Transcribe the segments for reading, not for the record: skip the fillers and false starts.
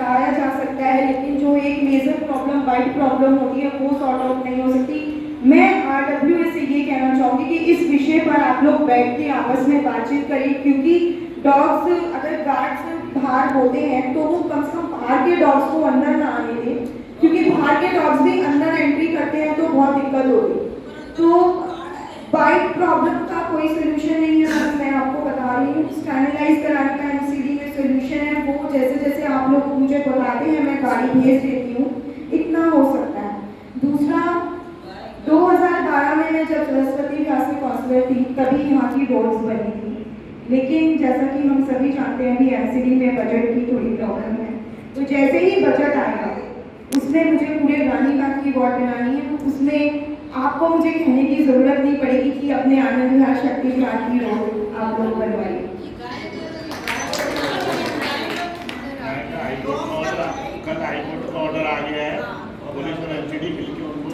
लगाया जा सकता है, लेकिन जो एक मेजर प्रॉब्लम वाइट प्रॉब्लम होती है वो सॉर्ट आउट नहीं हो सकती। मैं RWA से ये कहना चाहूँगी कि इस विषय पर आप लोग बैठ के आपस में बातचीत करिए, क्योंकि डॉग्स अगर गार्ड्स बाहर होते हैं तो वो कम से कम बाहर के डॉग्स को अंदर ना आने दें, क्योंकि बाहर के डॉग्स भी अंदर एंट्री करते हैं तो बहुत दिक्कत होगी। तो बाइट प्रॉब्लम का कोई सोल्यूशन नहीं है, मैं आपको बता रही हूँ। स्टैंडर्डाइज कराने का MCD में सोल्यूशन है, वो जैसे जैसे आप लोग मुझे बताते हैं मैं गाड़ी भेज देती हूँ, इतना हो सकता है। दूसरा, 2012 में मैं जब सरस्वती व्यास की काउंसलर थी तभी यहाँ की रोड्स बनी थी, लेकिन जैसा कि हम सभी जानते हैं अभी MCD में बजट की थोड़ी प्रॉब्लम है। तो जैसे ही बजट आएगा उसमें मुझे पूरे रानीबाग की वार्ड बनानी है, उसमें आपको मुझे कहने की जरूरत नहीं पड़ेगी कि अपने आनंद विहार शक्ति विहार की रोड आप लोग बनवाइए। कल हाईकोर्ट का ऑर्डर आ गया है, पुलिस और MCD मिलकर उनको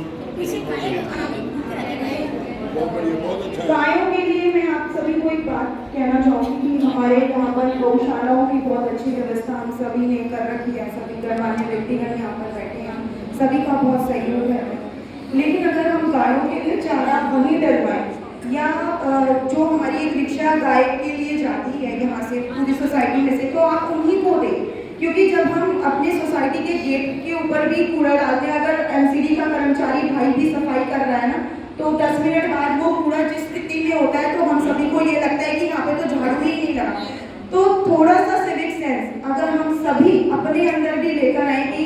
गायों के लिए मैं आप सभी को एक बात कहना चाहूँगी कि हमारे यहाँ पर गौशालाओं की बहुत अच्छी व्यवस्था हम सभी ने कर रखी है, सभी गणमान्य व्यक्तिगण यहाँ पर बैठे हैं, सभी का बहुत सहयोग है। लेकिन अगर हम गायों के लिए चारा वहीं डलवाएं या जो हमारी एक रिक्शा गाय के लिए जाती है यहाँ से पूरी सोसाइटी में से, तो आप उन्हीं को दें, क्योंकि जब हम अपने सोसाइटी के गेट के ऊपर भी कूड़ा डालते हैं, अगर MCD का कर्मचारी भाई भी सफाई कर रहा है ना, तो 10 मिनट बाद वो कूड़ा जिस स्थिति में होता है तो हम सभी को ये लगता है कि यहाँ पे तो झाड़ू ही नहीं लगा। तो थोड़ा सा सिविक सेंस अगर हम सभी अपने अंदर भी लेकर आए कि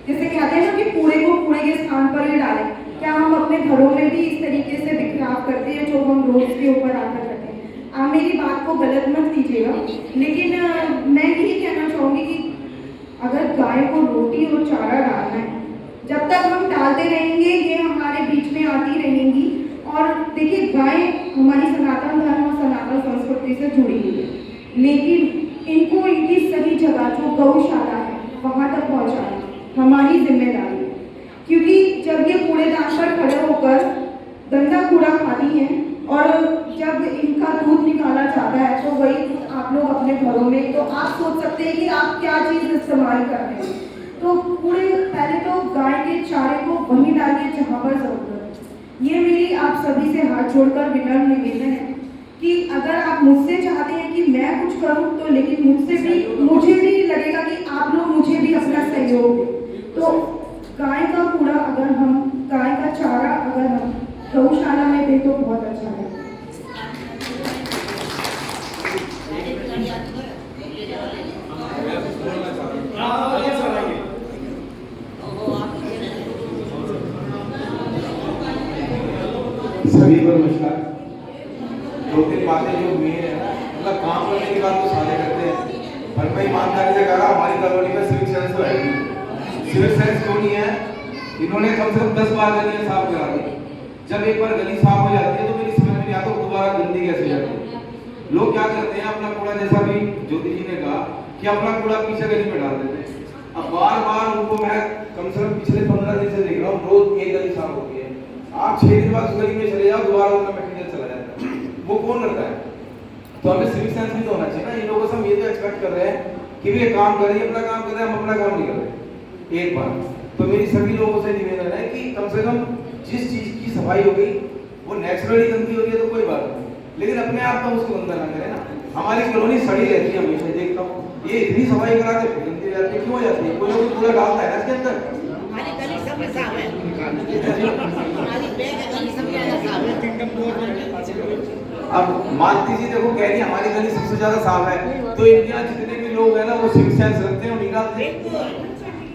जैसे कहते हैं ना कि कूड़े को कूड़े के स्थान पर ही डालें, क्या हम अपने घरों में भी इस तरीके से बिखराव करते हैं जो हम रोड के ऊपर आकर करते हैं? आप मेरी बात को गलत मत लीजिएगा, लेकिन मैं यही कहना चाहूँगी कि अगर गाय को रोटी और चारा डालना है, जब तक हम डालते रहेंगे ये हमारे बीच में आती रहेंगी। और देखिए, गाय हमारी सनातन धर्म और सनातन संस्कृति से जुड़ी हुई है, लेकिन इनको इनकी सही जगह जो गौशाला है वहाँ तक पहुँचाना हमारी जिम्मेदारी है, क्योंकि जब ये कूड़ेदान पर खड़े होकर गंदा कूड़ा खाती हैं और जब इनका दूध निकाला जाता है तो वही आप लोग अपने घरों में, तो आप सोच सकते हैं कि आप क्या चीज़ इस्तेमाल करते हैं। तो कूड़े पहले तो गाय के चारे को वहीं डालिए जहाँ पर जरूरत है। ये मेरी आप सभी से हाथ जोड़कर विनम्र निवेदन है कि अगर आप मुझसे चाहते हैं कि मैं कुछ करूं तो, लेकिन मुझे भी लगेगा कि आप लोग मुझे भी अपना सहयोग दें। तो गाय का कूड़ा अगर हम, गाय का चारा अगर हम गौशाला में दें तो बहुत अच्छा है। सभी को नमस्कार। दो तीन बातें जो मेन है, मतलब काम करने की बात तो सारे करते हैं, पर मैं ईमानदारी से कह रहा हूँ हमारी कॉलोनी में सिविक सेंस तो है नहीं। सिविक सेंस क्यों नहीं है? इन्होंने कम से कम 10 बार गलियां साफ करा दी। जब एक बार गली साफ हो जाती है तो मेरी समझ में नहीं आता दोबारा गंदी कैसे हो जाती है। लोग क्या करते हैं, अपना कूड़ा, जैसा भी ज्योति जी ने कहा कि अपना कूड़ा पीछे गली में डाल देते हैं। अब बार बार उनको मैं कम से कम पिछले 15 दिन से देख रहा हूँ, रोज एक गली साफ होती है। आप 6 दिन बाद उस गली में चले जाओ, दोबारा उनका मटेरियल चला जाता है। वो कौन करता है? तो हमें सिविक सेंस भी तो होना चाहिए ना। इन लोगों से हम ये तो एक्सपेक्ट कर रहे हैं कि वे काम करें, अपना काम कर रहे हैं, हम अपना काम नहीं कर रहे। एक बार तो मेरी सभी लोगों से निवेदन है कि कम से कम जिस चीज की सफाई हो गई वो नेचुरली गंदी हो रही है तो कोई बात नहीं, लेकिन अपने आप तो उसको गंदा ना करें ना। हमारी कॉलोनी सड़ी रहती है, हमेशा देखता हूँ ये इतनी सफाई कराते फिर गंदी हो जाती है। क्यों हो जाती है? कोई ना कोई कूड़ा डालता है ना इसके अंदर। अब मान लीजिए, देखो कह रही हमारी गली सबसे ज्यादा साफ है, तो इंडिया जितने भी लोग हैं ना वो सिविक सेंस रखते हैं और निकालते हैं,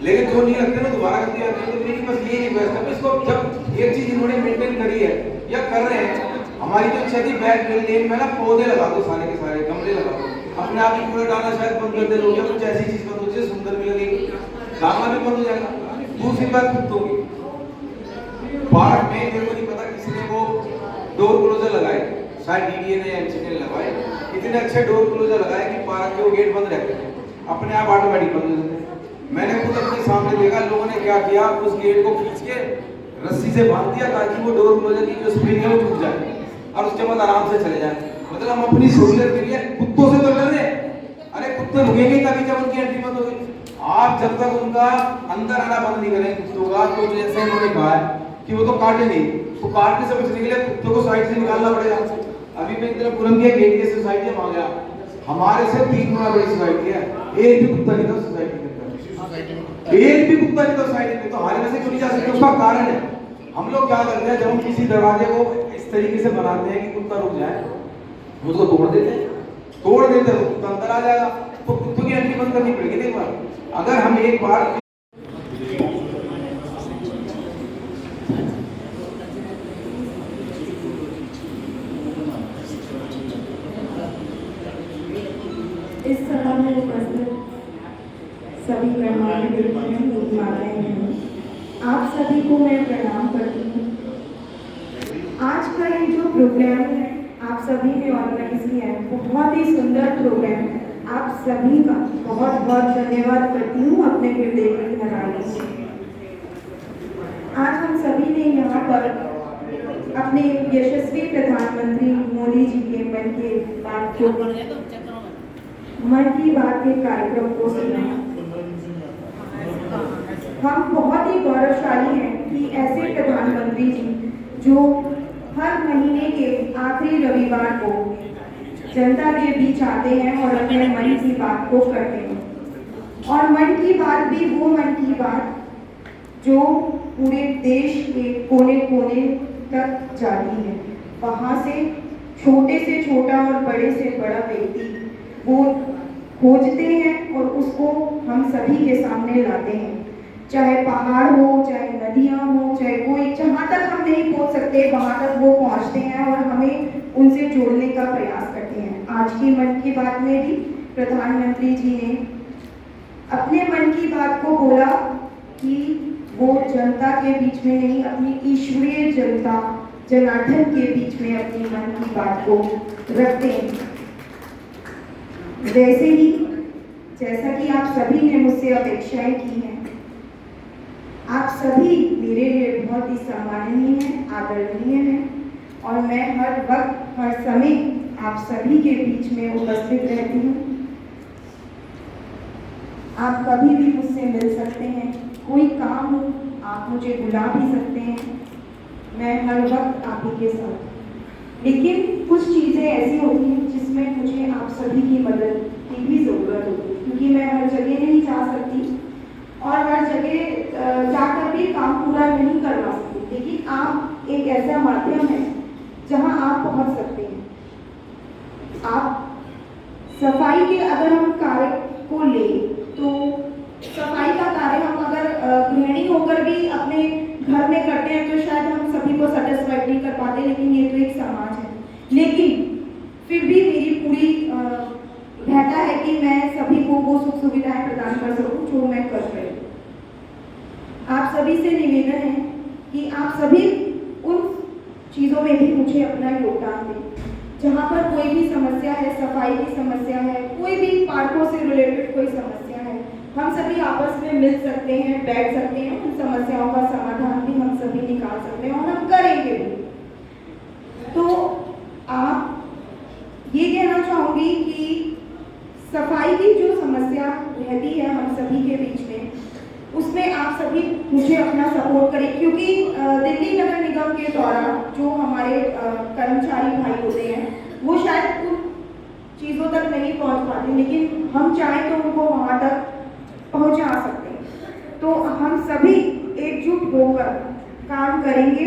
लेकिन जो नहीं रखते ना दोबारा करते जाते हैं। तो मेरी बस यही रिक्वेस्ट है, इसको जब एक चीज इन्होंने मेंटेन करी है या कर रहे हैं, हमारी जो छठी बैक लेन में ना पौधे लगा दो, सारे के सारे गमले लगा दो। अपने आप ही कूड़ा डालना शायद बंद कर दे लोग, या कुछ ऐसी चीज कर दो जिससे सुंदर भी लगेगी, डालना भी बंद हो जाएगा। दूसरी बात कुत्तों की, पार्क में मेरे को नहीं पता किसी ने वो डोर क्लोजर लगाए, शायद डीडीए ने एमसीडी ने लगाए। इतने अच्छे डोर क्लोजर लगाए कि पार्क के वो गेट बंद रहते हैं, अपने आप ऑटोमेटिक बंद हो जाते हैं। मैंने खुद अपने सामने देखा, लोगों ने क्या किया, उस गेट को खींच के रस्सी से बांध दिया ताकि वो डोर क्लोजर की जो स्प्रिंग है वो टूट जाए और उसके बाद आराम से चले जाए। मतलब हम अपनी सहूलियत के लिए कुत्तों से तो कर रहे हैं। अरे कुत्ते रुकेंगे तभी जब उनकी एंट्री बंद होगी। आप जब तक उनका अंदर आना बंद नहीं करें कुत्तों का, तो जैसे इन्होंने कहा है कि वो तो काटे नहीं, तो काटने से बचने के लिए कुत्तों को साइड से निकालना पड़ेगा। अभी मैं इधर पूरम के गेट के सोसाइटी में आ गया, हमारे से 3 गुना बड़ी सोसाइटी है, एक भी कुत्ता नहीं था सोसाइटी के अंदर, एक भी कुत्ता नहीं था सोसाइटी में। तो हमारे में से क्यों नहीं जा सकते? उसका कारण है हम लोग क्या करते हैं, जब हम किसी दरवाजे को इस तरीके से बनाते हैं कि कुत्ता रुक जाए, उसको तोड़ देते हैं, तोड़ देते हैं कुत्ता अंदर आ जाएगा, तो कुत्तों की एंट्री बंद करनी पड़ेगी। एक बार अगर हम एक बार इस सभा में उपस्थित सभी गणमान्य माताएं हैं, आप सभी को मैं प्रणाम करती हूँ। आज का ये जो प्रोग्राम है आप सभी ने ऑर्गेनाइज किया है, बहुत ही सुंदर प्रोग्राम है। आप सभी का बहुत बहुत धन्यवाद करती हूँ अपने हृदय की गहराई से। आज हम सभी ने यहाँ पर अपने यशस्वी प्रधानमंत्री मोदी जी के मन की बात के कार्यक्रम को सुना। हम बहुत ही गौरवशाली हैं कि ऐसे प्रधानमंत्री जी जो हर महीने के आखिरी रविवार को जनता के बीच आते हैं और अपने मन की बात को करते हैं। और मन की बात भी वो मन की बात जो पूरे देश के कोने कोने तक जाती है। वहाँ से छोटे से छोटा और बड़े से बड़ा व्यक्ति वो खोजते हैं और उसको हम सभी के सामने लाते हैं। चाहे पहाड़ हो, चाहे नदियाँ हो, चाहे कोई, जहाँ तक हम नहीं पहुँच सकते वहाँ तक वो पहुँचते हैं और हमें उनसे जोड़ने का प्रयास करते हैं। आज की मन की बात में भी प्रधानमंत्री जी ने अपने मन की बात को बोला कि वो जनता के बीच में नहीं, अपनी ईश्वरीय जनता जनार्दन के बीच में अपनी मन की बात को रखते हैं। वैसे ही जैसा कि आप सभी ने मुझसे अपेक्षाएं की हैं, आप सभी मेरे लिए बहुत ही सम्माननीय हैं, आदरणीय हैं और मैं हर वक्त हर समय आप सभी के बीच में उपस्थित रहती हूँ। आप कभी भी मुझसे मिल सकते हैं, कोई काम हो आप मुझे बुला भी सकते हैं, मैं हर वक्त आप ही के साथ। लेकिन कुछ चीज़ें ऐसी होती हैं जिसमें मुझे आप सभी की मदद की भी ज़रूरत होती है, क्योंकि मैं हर जगह नहीं जा सकती और हर जगह जाकर भी काम पूरा नहीं करवा सकती। लेकिन आप एक ऐसा माध्यम है जहां आप पहुंच सकते हैं। आप सफाई के अगर हम कार्य को ले तो सफाई का कार्य हम अगर गृहिणी होकर भी अपने घर में करते हैं तो शायद हम सभी को सेटिस्फाइड नहीं कर पाते, लेकिन ये तो एक समाज है। लेकिन फिर भी मेरी पूरी रहता है कि मैं सभी को वो सुख सुविधाएं प्रदान कर सकूं जो मैं कर रही हूँ। आप सभी से निवेदन है कि आप सभी उन चीज़ों में भी मुझे अपना योगदान दें। जहाँ पर कोई भी समस्या है, सफाई की समस्या है, कोई भी पार्कों से रिलेटेड कोई समस्या है, हम सभी आपस में मिल सकते हैं, बैठ सकते हैं, उन समस्याओं का समाधान भी हम सभी निकाल सकते हैं और हम करेंगे भी। तो आप ये कहना चाहूँगी कि सफाई की जो समस्या रहती है हम सभी के बीच में, उसमें आप सभी मुझे अपना सपोर्ट करें, क्योंकि दिल्ली नगर निगम के द्वारा जो हमारे कर्मचारी भाई होते हैं वो शायद उन चीज़ों तक नहीं पहुंच पाते, लेकिन हम चाहें तो उनको वहां तक पहुंचा सकते हैं। तो हम सभी एकजुट होकर काम करेंगे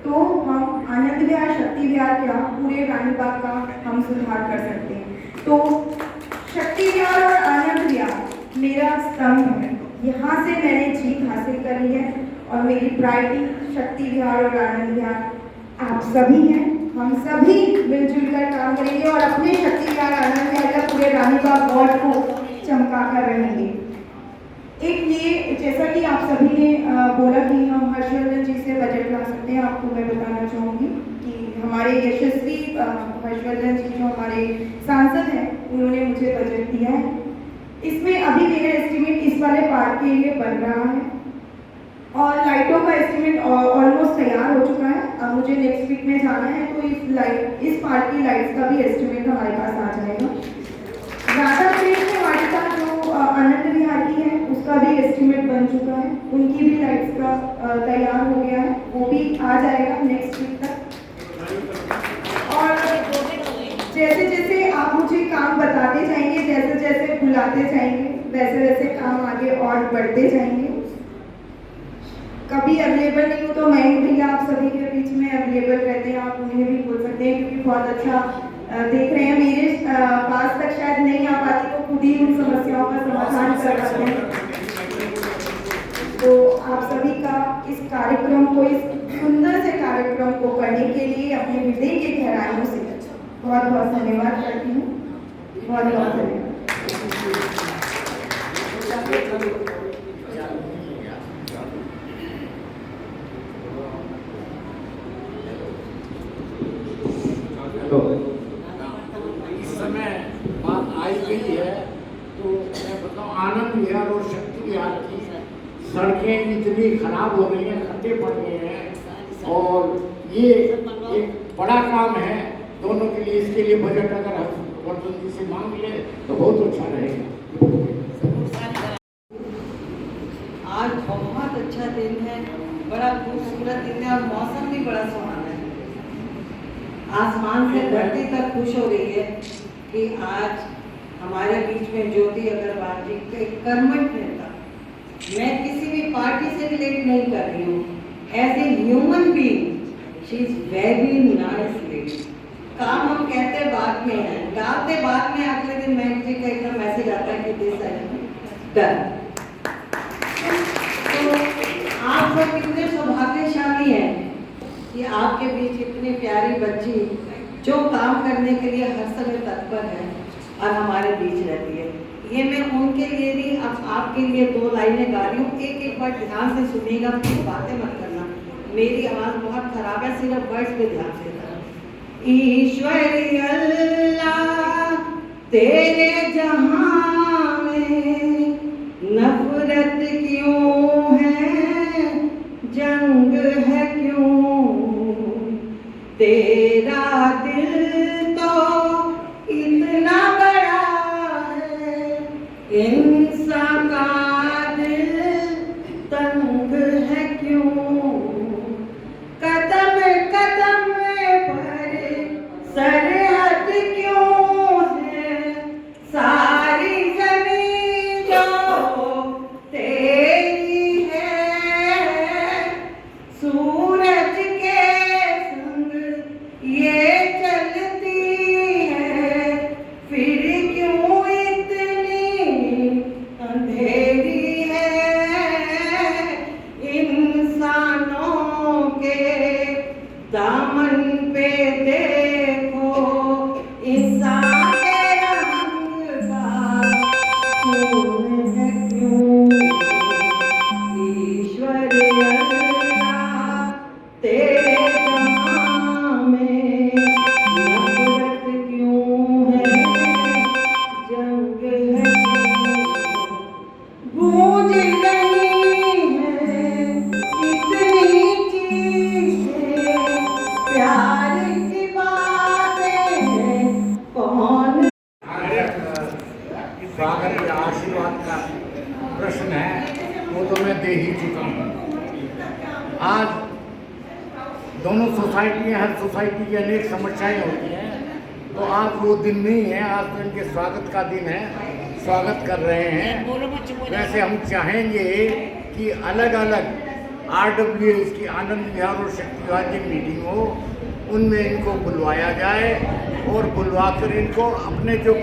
तो हम आनंद विहार, शक्ति विहार क्या पूरे रानीबाग का हम सुधार कर सकते हैं। तो शक्ति विहार और आनंद विहार मेरा स्तंभ है, यहाँ से मैंने जीत हासिल करी है और मेरी प्रायोरिटी शक्ति विहार और आनंद विहार आप सभी हैं। हम सभी मिलजुल कर काम करेंगे और अपने शक्ति विहार आनंद विहार का पूरे रानीबाग वार्ड को चमका कर रहेंगे। एक ये जैसा कि आप सभी ने बोला कि हम हर्षवर्धन जी से बजट ला सकते हैं, आपको मैं बताना चाहूँगी कि हमारे यशस्वी हर्षवर्धन जी जो हमारे सांसद हैं उन्होंने मुझे बजट दिया है। इसमें अभी मेरा एस्टिमेट इस वाले पार्क के लिए बन रहा है और लाइटों का एस्टिमेट ऑलमोस्ट तैयार हो चुका है। अब मुझे नेक्स्ट वीक में जाना है तो इस पार्क की लाइट्स का भी एस्टिमेट हमारे पास आ जाएगा। राधा कृष्ण वाटिका जो आनंद विहार की है उसका भी एस्टिमेट बन चुका है, उनकी भी लाइट्स का तैयार हो गया है, वो भी आ जाएगा नेक्स्ट वीक तक। और जैसे जैसे आप मुझे काम बताते जाएंगे, जैसे जैसे बुलाते जाएंगे, वैसे वैसे काम आगे और बढ़ते जाएंगे। कभी अवेलेबल नहीं हो तो मयंक भैया आप सभी के बीच में अवेलेबल रहते हैं, आप उन्हें भी बोल सकते हैं क्योंकि बहुत अच्छा देख रहे हैं। मेरे पास तक शायद नहीं आ पाती तो खुद ही उन समस्याओं का समाधान कर पाते हैं। तो आप सभी का इस कार्यक्रम को, इस सुंदर से कार्यक्रम को करने के लिए अपने हृदय के गहराइयों से बहुत बहुत धन्यवाद करती हूँ। बहुत बहुत धन्यवाद। इस समय बात आई गई है तो मैं बताऊँ, आनंद विहार और शक्ति विहार की सड़कें इतनी खराब हो रही हैं, खड्डे पड़ गए हैं और ये एक बड़ा काम है दोनों के लिए। इसके लिए बजट अगर हर्षवर्धन जी से मांग ले तो बहुत अच्छा रहेगा। आज बहुत अच्छा दिन है, बड़ा खूबसूरत दिन है और मौसम भी बड़ा सुहाना है। आसमान से धरती तक खुश हो रही है कि आज हमारे बीच में ज्योति अग्रवाल जी के कर्मठ नेता, मैं किसी भी पार्टी से रिलेट नहीं कर रही हूँ, as a human being she is very nice lady. काम हम कहते बाद में है, डालते बाद में, अगले दिन मैं जी का एकदम मैसेज आता है कि दिस डन। तो आप सब कितने सौभाग्यशाली हैं कि आपके बीच इतनी प्यारी बच्ची जो काम करने के लिए हर समय तत्पर है और हमारे बीच रहती है। ये मैं उनके लिए नहीं, अब आपके लिए दो लाइनें गा रही हूँ, एक एक बार ध्यान से सुनिएगा, प्लीज बातें मत करना, मेरी आवाज़ बहुत खराब है, सिर्फ वर्ड्स पे ध्यान से करना। ईश्वरी अल्लाह तेरे जहां में नफरत क्यों है, जंग है क्यों, तेरा दिल तो इतना बड़ा है, इंसान का दिल तंग है क्यों, कदम कदम पर सरहद क्यों है, सारी जमीन जो तेरी है, सूरज के संग ये चलती है, फिर क्यों इतनी अंधेरी है, इंसानों के दामन पे देखो, इंसान के रंग का खून है क्यों, ईश्वर अल्लाह तेरे जहां में नफरत क्यों है, जंग है क्यों, गूंज रही है इतनी चीजें, प्यार की बातें कौन। स्वागत या आशीर्वाद का प्रश्न है वो तो मैं दे ही चुका हूँ। आज दोनों सोसाइटियाँ, हर सोसाइटी की अनेक समस्याएं होती हैं, तो आज वो दिन नहीं है, आज तो इनके स्वागत का दिन है, स्वागत कर रहे हैं। वैसे हम चाहेंगे कि अलग अलग RWS की आनंद विहार और शक्ति विहार की मीटिंग हो, उनमें इनको बुलवाया जाए और बुलवाकर इनको अपने जो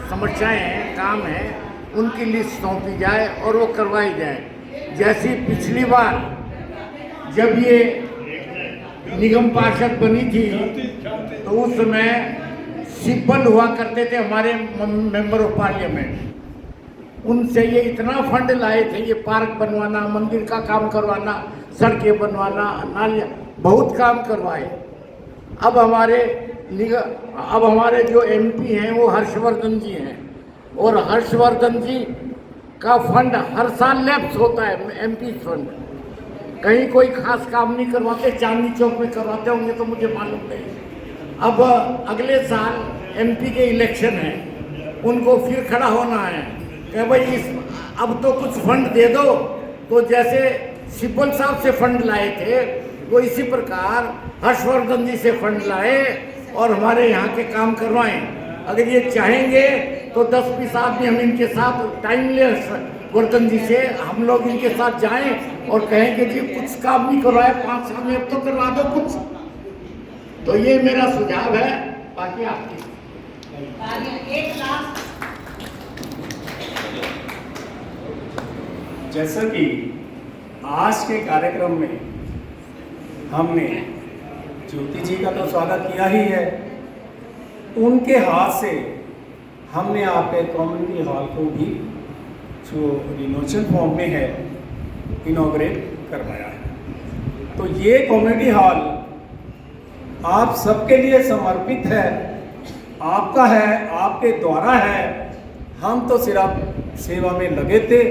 समस्याएं हैं, काम है, उनकी लिस्ट सौंपी जाए और वो करवाई जाए। जैसी पिछली बार जब ये निगम पार्षद बनी थी तो उस समय सिब्बल हुआ करते थे हमारे मेंबर ऑफ पार्लियामेंट, उनसे ये इतना फंड लाए थे, ये पार्क बनवाना, मंदिर का काम करवाना, सड़कें बनवाना, नालियाँ, बहुत काम करवाए। अब हमारे जो MP हैं वो हर्षवर्धन जी हैं, और हर्षवर्धन जी का फंड हर साल लैप्स होता है, MP फंड। कहीं कोई खास काम नहीं करवाते, चांदनी चौक में करवाते होंगे तो मुझे मालूम नहीं। अब अगले साल MP के इलेक्शन है उनको फिर खड़ा होना है कि भाई अब तो कुछ फंड दे दो। तो जैसे सिब्बल साहब से फंड लाए थे, वो इसी प्रकार हर्षवर्धन जी से फंड लाए और हमारे यहाँ के काम करवाएं। अगर ये चाहेंगे तो 10-20 आदमी हम इनके साथ टाइम ले वर्धन जी से हम लोग इनके साथ जाएं और कहेंगे जी कुछ काम नहीं करवाए 5 साल में, अब तो करवा दो कुछ। तो ये मेरा सुझाव है, बाकी आपकी। जैसा कि आज के कार्यक्रम में हमने ज्योति जी का तो स्वागत किया ही है, उनके हाथ से हमने आपके कम्युनिटी हॉल को भी जो रिनोवेशन फॉर्म में है इनॉग्रेट करवाया है। तो ये कम्युनिटी हॉल आप सबके लिए समर्पित है, आपका है, आपके द्वारा है। हम तो सिर्फ सेवा में लगे थे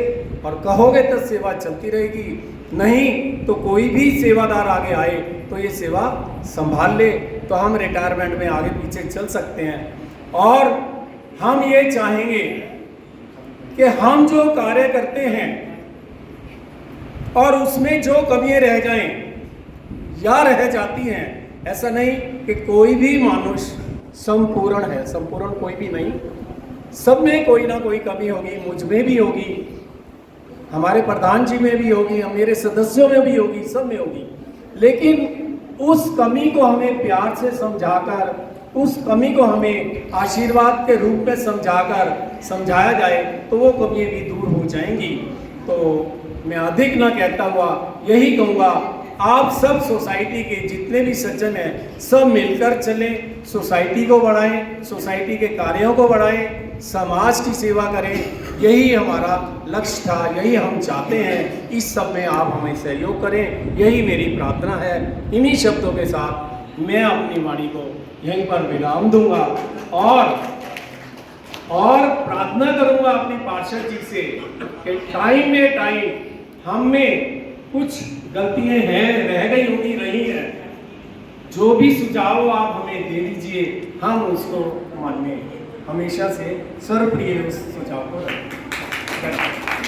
और कहोगे तो सेवा चलती रहेगी, नहीं तो कोई भी सेवादार आगे आए तो ये सेवा संभाल ले तो हम रिटायरमेंट में आगे पीछे चल सकते हैं। और हम ये चाहेंगे कि हम जो कार्य करते हैं और उसमें जो कमियां रह जाएं या रह जाती हैं, ऐसा नहीं कि कोई भी मनुष्य संपूर्ण है, संपूर्ण कोई भी नहीं, सब में कोई ना कोई कमी होगी, मुझ में भी होगी, हमारे प्रधान जी में भी होगी, मेरे सदस्यों में भी होगी, सब में होगी। लेकिन उस कमी को हमें प्यार से समझाकर, उस कमी को हमें आशीर्वाद के रूप में समझाया जाए तो वो कमियां भी दूर हो जाएंगी। तो मैं अधिक ना कहता हुआ यही कहूँगा, आप सब सोसाइटी के जितने भी सज्जन हैं सब मिलकर चलें, सोसाइटी को बढ़ाएं, सोसाइटी के कार्यों को बढ़ाएं, समाज की सेवा करें। यही हमारा लक्ष्य था, यही हम चाहते हैं। इस सब में आप हमें सहयोग करें, यही मेरी प्रार्थना है। इन्हीं शब्दों के साथ मैं अपनी वाणी को यहीं पर विराम दूंगा और प्रार्थना करूंगा अपनी पार्षद जी से कि टाइम में टाइम हम में कुछ गलतियां हैं, रह गई होगी, रही है, जो भी सुझाव आप हमें दे दीजिए, हम उसको मानने हमेशा से सर्वप्रिय उस सुझाव को रखें।